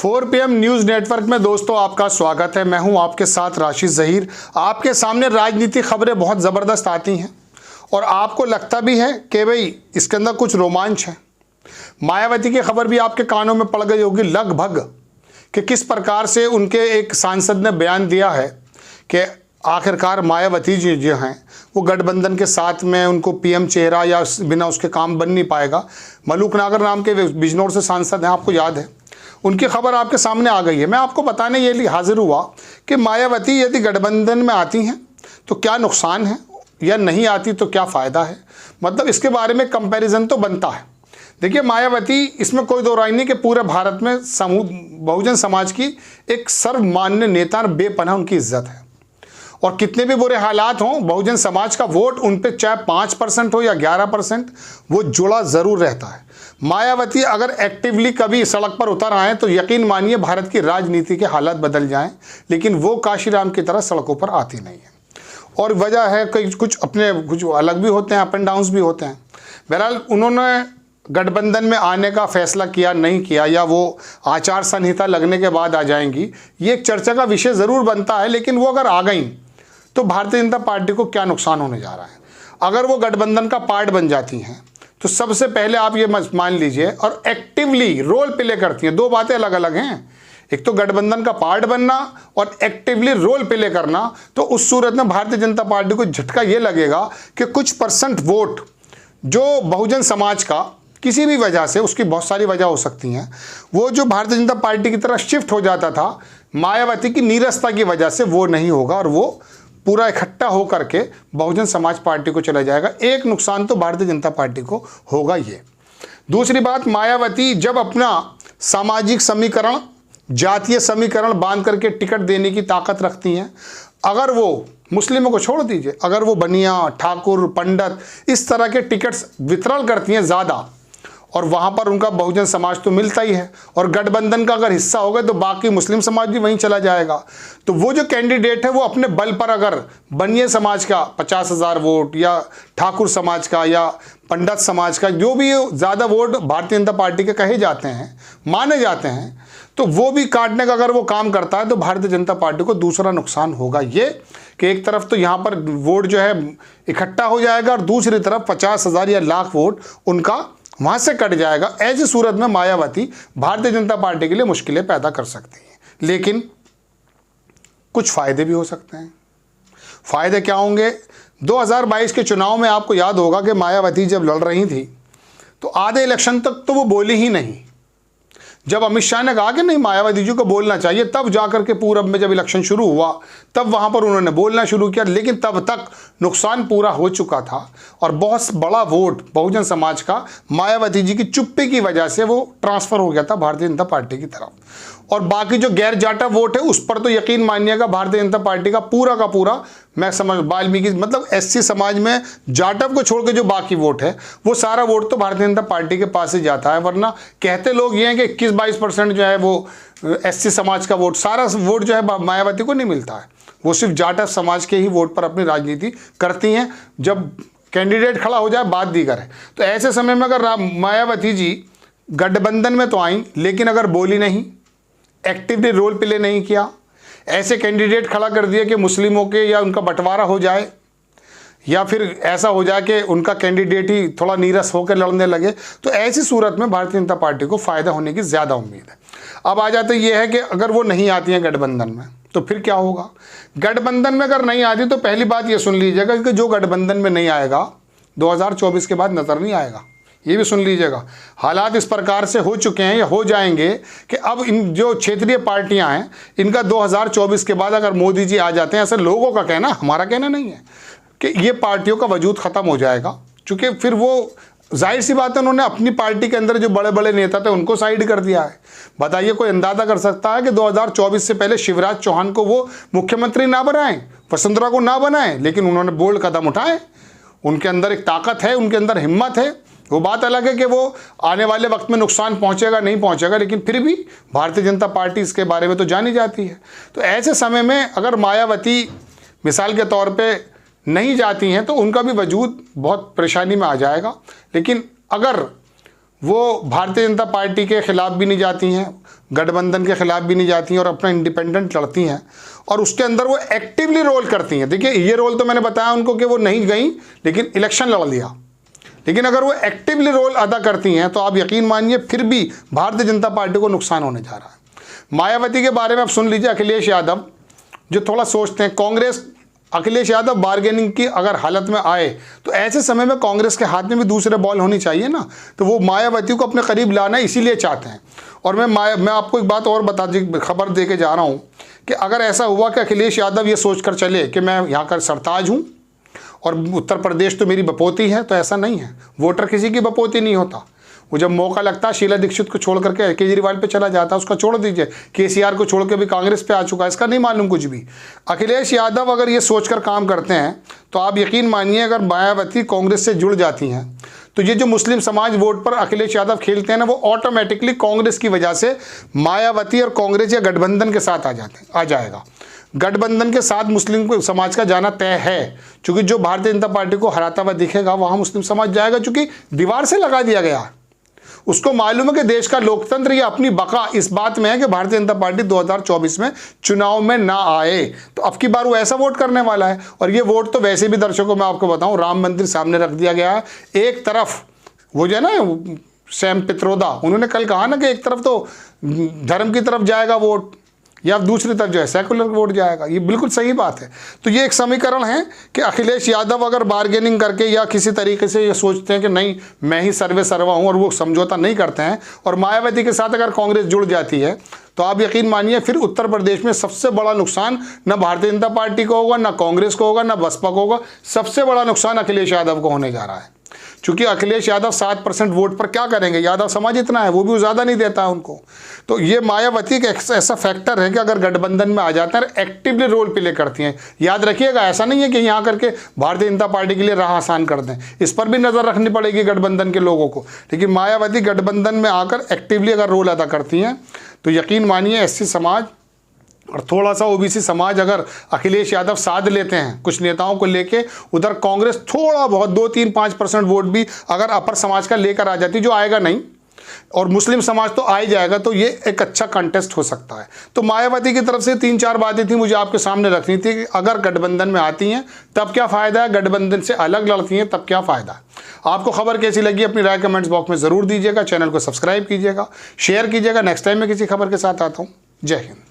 4 PM news network में दोस्तों आपका स्वागत है। मैं हूं आपके साथ राशिद ज़हीर। आपके सामने राजनीतिक खबरें बहुत ज़बरदस्त आती हैं और आपको लगता भी है कि भाई इसके अंदर कुछ रोमांच है। मायावती की खबर भी आपके कानों में पड़ गई होगी लगभग कि किस प्रकार से उनके एक सांसद ने बयान दिया है कि आखिरकार मायावती जी जो हैं वो गठबंधन के साथ में उनको PM चेहरा या बिना उसके काम बन नहीं पाएगा। मलूक नागर नाम के बिजनौर से सांसद हैं, आपको याद है। उनकी खबर आपके सामने आ गई है। मैं आपको बताने ये लिए हाजिर हुआ कि मायावती यदि गठबंधन में आती हैं तो क्या नुकसान है या नहीं आती तो क्या फ़ायदा है, मतलब इसके बारे में कंपैरिजन तो बनता है। देखिए मायावती, इसमें कोई दो राय नहीं कि पूरे भारत में बहुजन समाज की एक सर्वमान्य नेता, बेपनाह उनकी इज्जत है और कितने भी बुरे हालात हों बहुजन समाज का वोट उन पे चाहे 5% हो या 11%, वो जुड़ा ज़रूर रहता है। मायावती अगर एक्टिवली कभी सड़क पर उतर आए तो यकीन मानिए भारत की राजनीति के हालात बदल जाएं, लेकिन वो काशीराम की तरह सड़कों पर आती नहीं है। और वजह है कि कुछ अलग भी होते हैं, अप एंड डाउन्स भी होते हैं। बहरहाल उन्होंने गठबंधन में आने का फैसला किया नहीं किया, या वो आचार संहिता लगने के बाद आ जाएंगी, ये एक चर्चा का विषय ज़रूर बनता है। लेकिन वो अगर आ गई तो भारतीय जनता पार्टी को क्या नुकसान होने जा रहा है। अगर वो गठबंधन का पार्ट बन जाती हैं तो सबसे पहले आप ये मान लीजिए, और एक्टिवली रोल प्ले करती हैं, दो बातें अलग अलग हैं। एक तो गठबंधन का पार्ट बनना और एक्टिवली रोल प्ले करना, तो उस सूरत में भारतीय जनता पार्टी को झटका ये लगेगा कि कुछ % वोट जो बहुजन समाज का किसी भी वजह से, उसकी बहुत सारी वजह हो सकती हैं, वो जो भारतीय जनता पार्टी की तरफ शिफ्ट हो जाता था मायावती की नीरसता की वजह से, वो नहीं होगा और वो पूरा इकट्ठा होकर के बहुजन समाज पार्टी को चला जाएगा। एक नुकसान तो भारतीय जनता पार्टी को होगा ये। दूसरी बात, मायावती जब अपना सामाजिक समीकरण, जातीय समीकरण बांध करके टिकट देने की ताकत रखती हैं, अगर वो मुस्लिमों को छोड़ दीजिए, अगर वो बनिया, ठाकुर, पंडित इस तरह के टिकट्स वितरण करती हैं ज़्यादा, और वहाँ पर उनका बहुजन समाज तो मिलता ही है, और गठबंधन का अगर हिस्सा हो गए तो बाकी मुस्लिम समाज भी वहीं चला जाएगा। तो वो जो कैंडिडेट है वो अपने बल पर, अगर बनिया समाज का 50,000 वोट या ठाकुर समाज का या पंडित समाज का, जो भी ज़्यादा वोट भारतीय जनता पार्टी के कहे जाते हैं, माने जाते हैं, तो वो भी काटने का अगर वो काम करता है तो भारतीय जनता पार्टी को दूसरा नुकसान होगा ये कि एक तरफ तो यहाँ पर वोट जो है इकट्ठा हो जाएगा और दूसरी तरफ 50,000 या लाख वोट उनका वहाँ से कट जाएगा। ऐसी सूरत में मायावती भारतीय जनता पार्टी के लिए मुश्किलें पैदा कर सकती हैं, लेकिन कुछ फ़ायदे भी हो सकते हैं। फ़ायदे क्या होंगे? 2022 के चुनाव में आपको याद होगा कि मायावती जब लड़ रही थी तो आधे इलेक्शन तक तो वो बोली ही नहीं। जब अमित शाह ने कहा कि नहीं मायावती जी को बोलना चाहिए, तब जाकर के पूरब में जब इलेक्शन शुरू हुआ तब वहाँ पर उन्होंने बोलना शुरू किया, लेकिन तब तक नुकसान पूरा हो चुका था और बहुत बड़ा वोट बहुजन समाज का मायावती जी की चुप्पी की वजह से वो ट्रांसफ़र हो गया था भारतीय जनता पार्टी की तरफ। और बाकी जो गैर जाटव वोट है उस पर तो यकीन मानिएगा भारतीय जनता पार्टी का पूरा, मैं समझ वाल्मीकि मतलब SC समाज में जाटव को छोड़ के जो बाकी वोट है वो सारा वोट तो भारतीय जनता पार्टी के पास ही जाता है। वरना कहते लोग ये हैं कि 21-22% जो है वो SC समाज का वोट, सारा वोट जो है मायावती को नहीं मिलता है। वो सिर्फ जाटव समाज के ही वोट पर अपनी राजनीति करती हैं। जब कैंडिडेट खड़ा हो जाए बात दीगर है। तो ऐसे समय में अगर मायावती जी गठबंधन में तो आई, लेकिन अगर बोली नहीं, एक्टिवली रोल प्ले नहीं किया, ऐसे कैंडिडेट खड़ा कर दिए कि मुस्लिमों के या उनका बंटवारा हो जाए, या फिर ऐसा हो जाए कि उनका कैंडिडेट ही थोड़ा नीरस होकर लड़ने लगे, तो ऐसी सूरत में भारतीय जनता पार्टी को फ़ायदा होने की ज़्यादा उम्मीद है। अब आ जाते ये है कि अगर वो नहीं आती हैं गठबंधन में तो फिर क्या होगा। गठबंधन में अगर नहीं आती तो पहली बात ये सुन लीजिएगा कि जो गठबंधन में नहीं आएगा 2024 के बाद नज़र नहीं आएगा। ये भी सुन लीजिएगा, हालात इस प्रकार से हो चुके हैं या हो जाएंगे कि अब इन जो क्षेत्रीय पार्टियां हैं इनका 2024 के बाद अगर मोदी जी आ जाते हैं, ऐसे लोगों का कहना, हमारा कहना नहीं है, कि ये पार्टियों का वजूद ख़त्म हो जाएगा। चूँकि फिर वो जाहिर सी बात है उन्होंने अपनी पार्टी के अंदर जो बड़े बड़े नेता थे उनको साइड कर दिया है। बताइए कोई अंदाज़ा कर सकता है कि 2024 से पहले शिवराज चौहान को वो मुख्यमंत्री ना बनाएं, वसुंधरा को ना बनाएं, लेकिन उन्होंने बोल्ड कदम उठाए। उनके अंदर एक ताकत है, उनके अंदर हिम्मत है। वो बात अलग है कि वो आने वाले वक्त में नुकसान पहुंचेगा नहीं पहुंचेगा, लेकिन फिर भी भारतीय जनता पार्टी इसके बारे में तो जानी जाती है। तो ऐसे समय में अगर मायावती मिसाल के तौर पे नहीं जाती हैं तो उनका भी वजूद बहुत परेशानी में आ जाएगा। लेकिन अगर वो भारतीय जनता पार्टी के खिलाफ भी नहीं जाती हैं, गठबंधन के खिलाफ भी नहीं जाती हैं और अपना इंडिपेंडेंट लड़ती हैं और उसके अंदर वो एक्टिवली रोल करती हैं। देखिए ये रोल तो मैंने बताया उनको कि वो नहीं गई लेकिन इलेक्शन लड़ लिया, लेकिन अगर वो एक्टिवली रोल अदा करती हैं तो आप यकीन मानिए फिर भी भारतीय जनता पार्टी को नुकसान होने जा रहा है। मायावती के बारे में आप सुन लीजिए, अखिलेश यादव जो थोड़ा सोचते हैं, कांग्रेस अखिलेश यादव बार्गेनिंग की अगर हालत में आए तो ऐसे समय में कांग्रेस के हाथ में भी दूसरे बॉल होनी चाहिए ना, तो वो मायावती को अपने करीब लाना इसीलिए चाहते हैं। और मैं आपको एक बात और खबर दे के जा रहा हूँ कि अगर ऐसा हुआ कि अखिलेश यादव ये सोच कर चले कि मैं यहाँ का सरताज हूँ और उत्तर प्रदेश तो मेरी बपोती है, तो ऐसा नहीं है। वोटर किसी की बपोती नहीं होता। वो जब मौका लगता है शीला दीक्षित को छोड़ करके केजरीवाल पे चला जाता है, उसका छोड़ दीजिए, केसीआर को छोड़ के भी कांग्रेस पे आ चुका है, इसका नहीं मालूम कुछ भी। अखिलेश यादव अगर ये सोचकर काम करते हैं तो आप यकीन मानिए अगर मायावती कांग्रेस से जुड़ जाती हैं तो ये जो मुस्लिम समाज वोट पर अखिलेश यादव खेलते हैं ना, वो ऑटोमेटिकली कांग्रेस की वजह से मायावती और कांग्रेस या गठबंधन के साथ आ जाएगा। गठबंधन के साथ मुस्लिम समाज का जाना तय है, क्योंकि जो भारतीय जनता पार्टी को हराता हुआ दिखेगा वहाँ मुस्लिम समाज जाएगा, क्योंकि दीवार से लगा दिया गया। उसको मालूम है कि देश का लोकतंत्र या अपनी बका इस बात में है कि भारतीय जनता पार्टी 2024 में चुनाव में ना आए, तो अब की बार वो ऐसा वोट करने वाला है। और ये वोट तो वैसे भी दर्शकों मैं आपको बताऊं, राम मंदिर सामने रख दिया गया है। एक तरफ वो जो है ना सैम पित्रोदा, उन्होंने कल कहा ना कि एक तरफ तो धर्म की तरफ जाएगा वोट या दूसरी तरफ जो है सेकुलर वोट जाएगा, ये बिल्कुल सही बात है। तो ये एक समीकरण है कि अखिलेश यादव अगर बार्गेनिंग करके या किसी तरीके से ये सोचते हैं कि नहीं मैं ही सर्वे सर्वा हूँ और वो समझौता नहीं करते हैं और मायावती के साथ अगर कांग्रेस जुड़ जाती है तो आप यकीन मानिए फिर उत्तर प्रदेश में सबसे बड़ा नुकसान न भारतीय जनता पार्टी को होगा, न कांग्रेस को होगा, न बसपा को होगा, सबसे बड़ा नुकसान अखिलेश यादव को होने जा रहा है। चूंकि अखिलेश यादव 7% वोट पर क्या करेंगे, यादव समाज इतना है, वो भी ज़्यादा नहीं देता है उनको। तो ये मायावती का ऐसा फैक्टर है कि अगर गठबंधन में आ जाते हैं एक्टिवली रोल प्ले करती हैं। याद रखिएगा, ऐसा नहीं है कि यहाँ करके भारतीय जनता पार्टी के लिए राह आसान कर दें, इस पर भी नज़र रखनी पड़ेगी गठबंधन के लोगों को। लेकिन मायावती गठबंधन में आकर एक्टिवली अगर रोल अदा करती हैं तो यकीन मानिए एससी समाज और थोड़ा सा ओबीसी समाज अगर अखिलेश यादव साध लेते हैं कुछ नेताओं को लेके, उधर कांग्रेस थोड़ा बहुत 2-3-5% वोट भी अगर अपर समाज का लेकर आ जाती, जो आएगा नहीं, और मुस्लिम समाज तो आ ही जाएगा, तो ये एक अच्छा कंटेस्ट हो सकता है। तो मायावती की तरफ से 3-4 बातें थी मुझे आपके सामने रखनी थी कि अगर गठबंधन में आती हैं तब क्या फ़ायदा है, गठबंधन से अलग लड़ती हैं तब क्या फ़ायदा है। आपको खबर कैसी लगी अपनी राय कमेंट्स बॉक्स में ज़रूर दीजिएगा। चैनल को सब्सक्राइब कीजिएगा, शेयर कीजिएगा। नेक्स्ट टाइम मैं किसी खबर के साथ आता हूँ। जय हिंद।